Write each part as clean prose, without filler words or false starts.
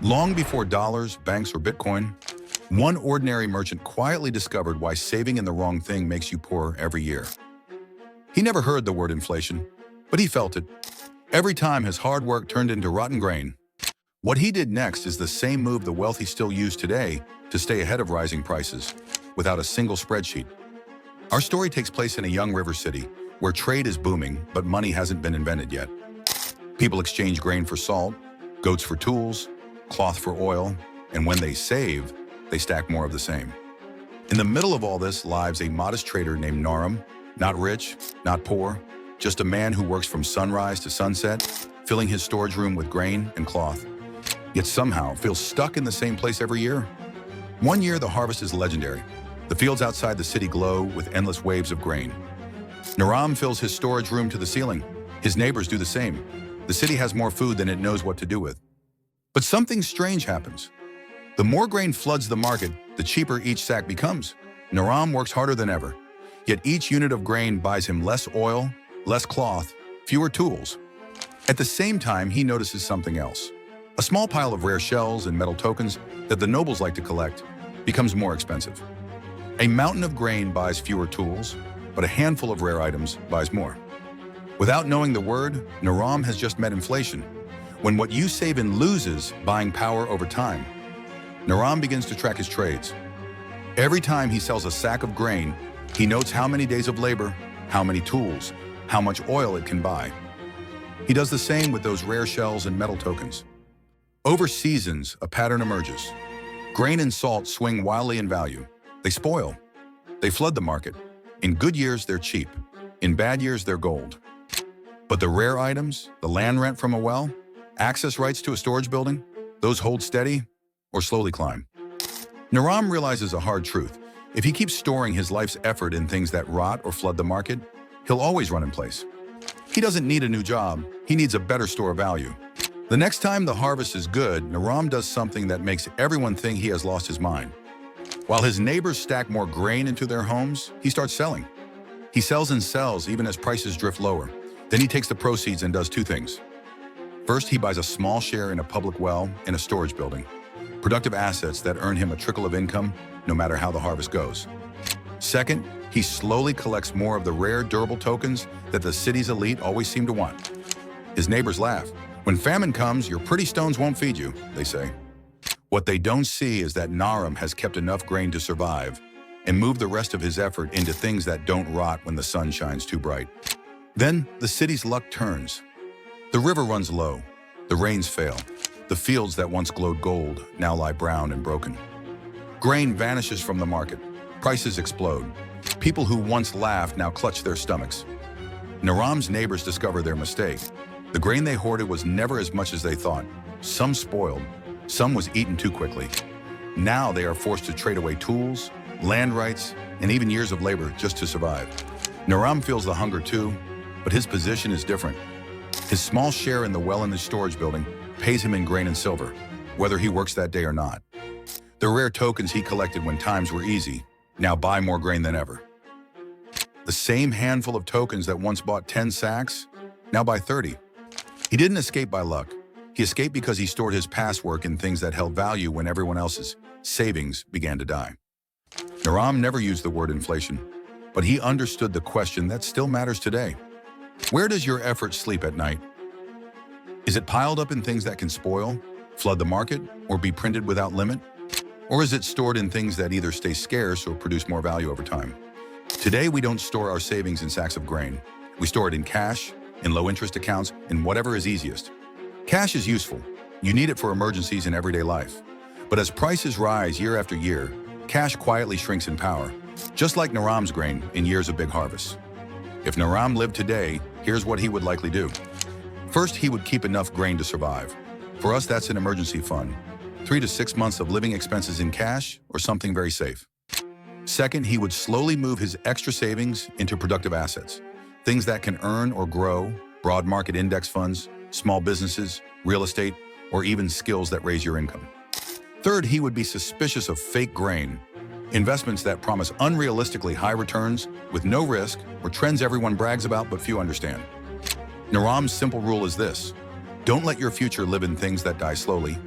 Long before dollars, banks, or Bitcoin, one ordinary merchant quietly discovered why saving in the wrong thing makes you poor every year. He never heard the word inflation, but he felt it. Every time his hard work turned into rotten grain. What he did next is the same move the wealthy still use today to stay ahead of rising prices, without a single spreadsheet. Our story takes place in a young river city, where trade is booming, but money hasn't been invented yet. People exchange grain for salt, goats for tools, cloth for oil, and when they save, they stack more of the same. In the middle of all this lives a modest trader named Naram, not rich, not poor, just a man who works from sunrise to sunset, filling his storage room with grain and cloth, yet somehow feels stuck in the same place every year. One year, the harvest is legendary. The fields outside the city glow with endless waves of grain. Naram fills his storage room to the ceiling. His neighbors do the same. The city has more food than it knows what to do with. But something strange happens. The more grain floods the market, the cheaper each sack becomes. Naram works harder than ever, yet each unit of grain buys him less oil, less cloth, fewer tools. At the same time, he notices something else. A small pile of rare shells and metal tokens that the nobles like to collect becomes more expensive. A mountain of grain buys fewer tools, but a handful of rare items buys more. Without knowing the word, Naram has just met inflation, when what you save in loses buying power over time. Naram begins to track his trades. Every time he sells a sack of grain, he notes how many days of labor, how many tools, how much oil it can buy. He does the same with those rare shells and metal tokens. Over seasons, a pattern emerges. Grain and salt swing wildly in value. They spoil. They flood the market. In good years, they're cheap. In bad years, they're gold. But the rare items, the land rent from a well, access rights to a storage building, those hold steady or slowly climb. Naram realizes a hard truth. If he keeps storing his life's effort in things that rot or flood the market, he'll always run in place. He doesn't need a new job. He needs a better store of value. The next time the harvest is good, Naram does something that makes everyone think he has lost his mind. While his neighbors stack more grain into their homes, he starts selling. He sells and sells even as prices drift lower. Then he takes the proceeds and does two things. First, he buys a small share in a public well in a storage building, productive assets that earn him a trickle of income no matter how the harvest goes. Second, he slowly collects more of the rare, durable tokens that the city's elite always seem to want. His neighbors laugh. When famine comes, your pretty stones won't feed you, they say. What they don't see is that Naram has kept enough grain to survive and move the rest of his effort into things that don't rot when the sun shines too bright. Then the city's luck turns. The river runs low, the rains fail. The fields that once glowed gold now lie brown and broken. Grain vanishes from the market. Prices explode. People who once laughed now clutch their stomachs. Naram's neighbors discover their mistake. The grain they hoarded was never as much as they thought. Some spoiled, some was eaten too quickly. Now they are forced to trade away tools, land rights, and even years of labor just to survive. Naram feels the hunger too, but his position is different. His small share in the well in the storage building pays him in grain and silver, whether he works that day or not. The rare tokens he collected when times were easy now buy more grain than ever. The same handful of tokens that once bought 10 sacks now buy 30. He didn't escape by luck. He escaped because he stored his past work in things that held value when everyone else's savings began to die. Naram never used the word inflation, but he understood the question that still matters today. Where does your effort sleep at night? Is it piled up in things that can spoil, flood the market, or be printed without limit? Or is it stored in things that either stay scarce or produce more value over time? Today, we don't store our savings in sacks of grain. We store it in cash, in low-interest accounts, in whatever is easiest. Cash is useful. You need it for emergencies in everyday life. But as prices rise year after year, cash quietly shrinks in power, just like Naram's grain in years of big harvests. If Naram lived today, here's what he would likely do. First, he would keep enough grain to survive. For us, that's an emergency fund. 3 to 6 months of living expenses in cash or something very safe. Second, he would slowly move his extra savings into productive assets, things that can earn or grow, broad market index funds, small businesses, real estate, or even skills that raise your income. Third, he would be suspicious of fake grain, investments that promise unrealistically high returns with no risk or trends everyone brags about but few understand. Naram's simple rule is this: don't let your future live in things that die slowly.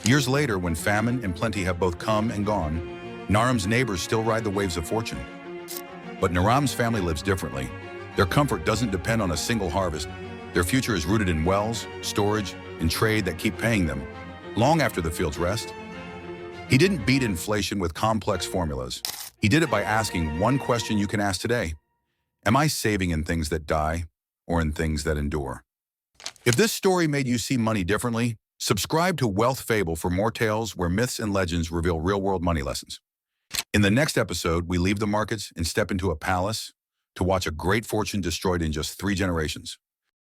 Years later, when famine and plenty have both come and gone, Naram's neighbors still ride the waves of fortune. But Naram's family lives differently. Their comfort doesn't depend on a single harvest. Their future is rooted in wells, storage, and trade that keep paying them long after the fields rest. He didn't beat inflation with complex formulas. He did it by asking one question you can ask today. Am I saving in things that die or in things that endure? If this story made you see money differently, subscribe to Wealth Fable for more tales where myths and legends reveal real-world money lessons. In the next episode, we leave the markets and step into a palace to watch a great fortune destroyed in just 3 generations.